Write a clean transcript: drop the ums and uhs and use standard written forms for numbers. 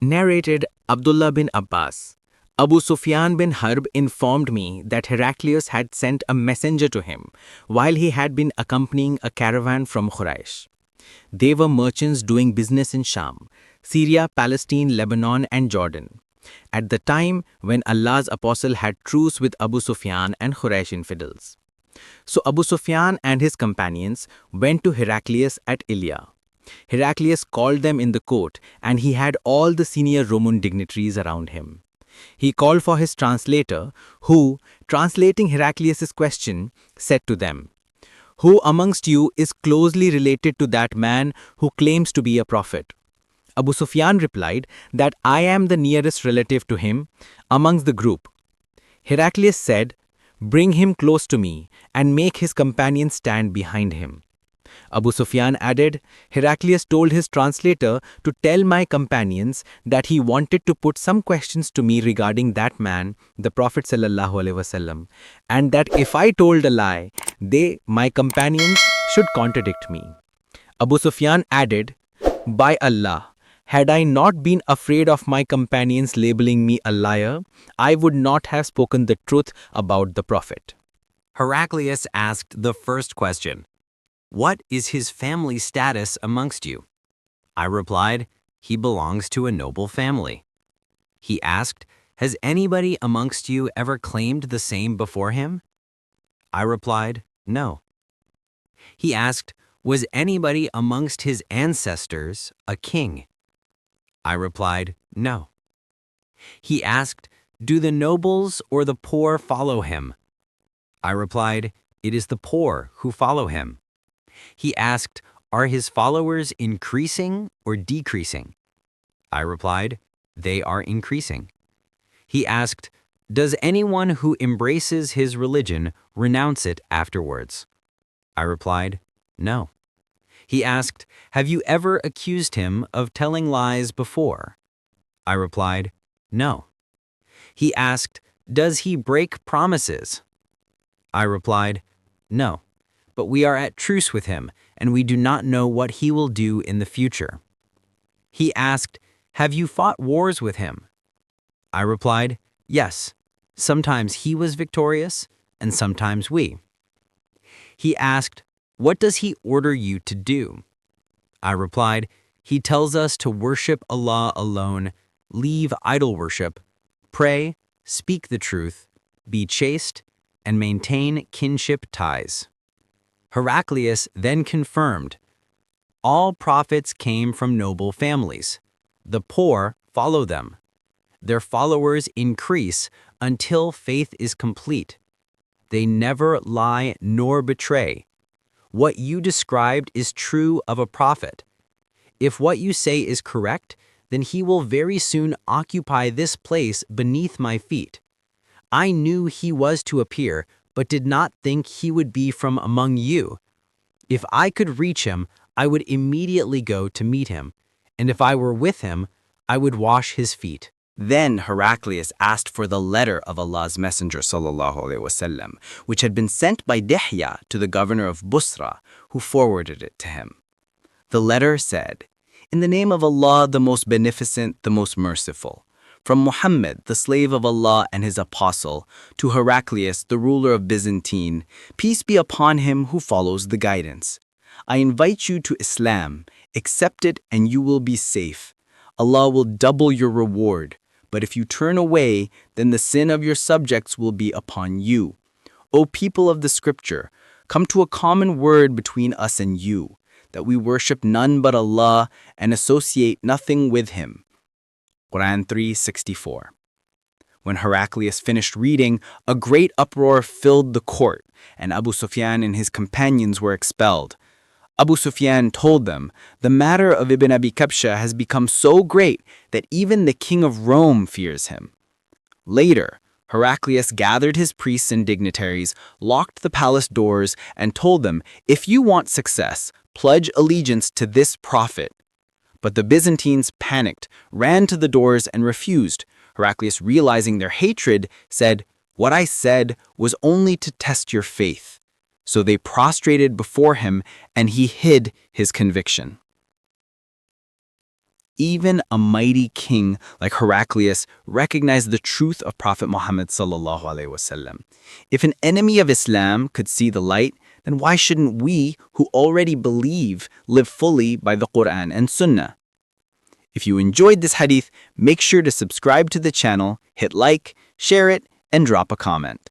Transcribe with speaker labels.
Speaker 1: Narrated Abdullah bin Abbas. Abu Sufyan bin Harb informed me that Heraclius had sent a messenger to him while he had been accompanying a caravan from Quraysh. They were merchants doing business in Sham, Syria, Palestine, Lebanon, and Jordan, at the time when Allah's apostle had truce with Abu Sufyan and Quraysh infidels. So Abu Sufyan and his companions went to Heraclius at Ilia. Heraclius called them in the court, and he had all the senior Roman dignitaries around him. He called for his translator, who, translating Heraclius's question, said to them, "Who amongst you is closely related to that man who claims to be a prophet?" Abu Sufyan replied that I am the nearest relative to him amongst the group. Heraclius said, "Bring him close to me and make his companions stand behind him." Abu Sufyan added, Heraclius told his translator to tell my companions that he wanted to put some questions to me regarding that man, the Prophet ﷺ, and that if I told a lie, they, my companions, should contradict me. Abu Sufyan added, "By Allah, had I not been afraid of my companions labeling me a liar, I would not have spoken the truth about the Prophet."
Speaker 2: Heraclius asked the first question, "What is his family status amongst you?" I replied, "He belongs to a noble family." He asked, "Has anybody amongst you ever claimed the same before him?" I replied, "No." He asked, "Was anybody amongst his ancestors a king?" I replied, "No." He asked, "Do the nobles or the poor follow him?" I replied, "It is the poor who follow him." He asked, "Are his followers increasing or decreasing?" I replied, "They are increasing." He asked, "Does anyone who embraces his religion renounce it afterwards?" I replied, "No." He asked, "Have you ever accused him of telling lies before?" I replied, "No." He asked, "Does he break promises?" I replied, "No. But we are at truce with him, and we do not know what he will do in the future." He asked, "Have you fought wars with him?" I replied, "Yes. Sometimes he was victorious, and sometimes we." He asked, "What does he order you to do?" I replied, "He tells us to worship Allah alone, leave idol worship, pray, speak the truth, be chaste, and maintain kinship ties." Heraclius then confirmed, "All prophets came from noble families. The poor follow them. Their followers increase until faith is complete. They never lie nor betray. What you described is true of a prophet. If what you say is correct, then he will very soon occupy this place beneath my feet. I knew he was to appear, but did not think he would be from among you. If I could reach him, I would immediately go to meet him, and if I were with him, I would wash his feet."
Speaker 3: Then Heraclius asked for the letter of Allah's Messenger ﷺ, which had been sent by Dihya to the governor of Busra, who forwarded it to him. The letter said, "In the name of Allah, the most beneficent, the most merciful. From Muhammad, the slave of Allah and his apostle, to Heraclius, the ruler of Byzantine, peace be upon him who follows the guidance. I invite you to Islam, accept it and you will be safe. Allah will double your reward, but if you turn away, then the sin of your subjects will be upon you. O people of the scripture, come to a common word between us and you, that we worship none but Allah and associate nothing with him." Quran 3:64. When Heraclius finished reading, a great uproar filled the court, and Abu Sufyan and his companions were expelled. Abu Sufyan told them, "The matter of Ibn Abi Kabsha has become so great that even the king of Rome fears him." Later, Heraclius gathered his priests and dignitaries, locked the palace doors, and told them, "If you want success, pledge allegiance to this prophet." But the Byzantines panicked, ran to the doors, and refused. Heraclius, realizing their hatred, said, "What I said was only to test your faith." So they prostrated before him, and he hid his conviction. even a mighty king like Heraclius recognized the truth of Prophet Muhammad sallallahu alaihi wasallam. If an enemy of Islam could see the light, then why shouldn't we, who already believe, live fully by the Quran and Sunnah? If you enjoyed this hadith, make sure to subscribe to the channel, hit like, share it, and drop a comment.